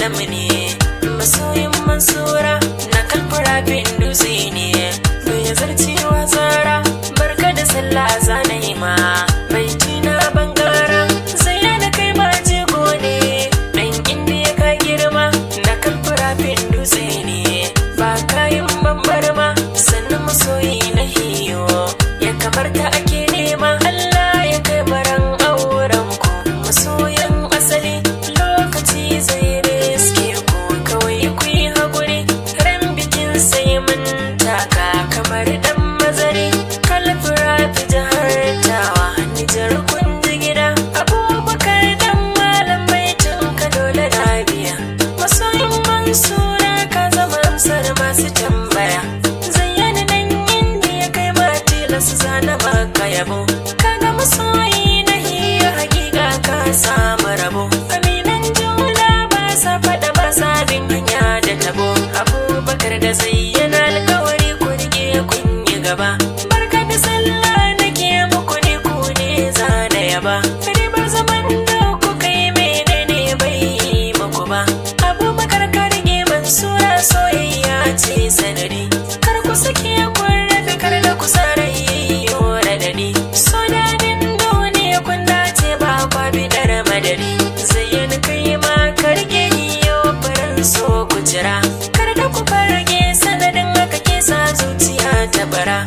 malam ne masoyin mansura na kalfura bin dutse ne bai zarcewa zara barka da sallah zanayi ma bai tina bangara sai da kai ma jego ne dan inda ya ka girma na kalfura bin dutse ne ba kayan babbar ma sannan masoyi na hiyo ya kamar ta ake nema Allah ya kai baran auren ku masoyan asali lokaci zai riske ku kawai ku yi haƙuri ran bikin sai mun taka kamar dan mazari kalfura fi jihar tawa Nijar kun ji gida Abubakar dan malam baitin ka dole na biya masoyin mansura ka zama amsar masu tambaya zayyana nan inda ya kai ma tilasu zana maka yabo kaga masoyi na hiya hakika ka samu rabo aminan juna ba sa faɗa ba sa bin hanya da tabo Abubakar da zayyana alkawari ku rike kun yi gaba barka da sallah nake muku ne ku ne zana yaba ribar zaman da ku kai menene bai yi muku ba Abubakar ka rike mansura soyayya ce sanadi kar ku sake kun rabe kar da ku sarayyo radadi so dadin duniya kun dace ba kwa bidar madadi zayyana kai ma ka rike iyo faran so ku jira kar da ku farage sanadin haka ke sa zuciya ta bara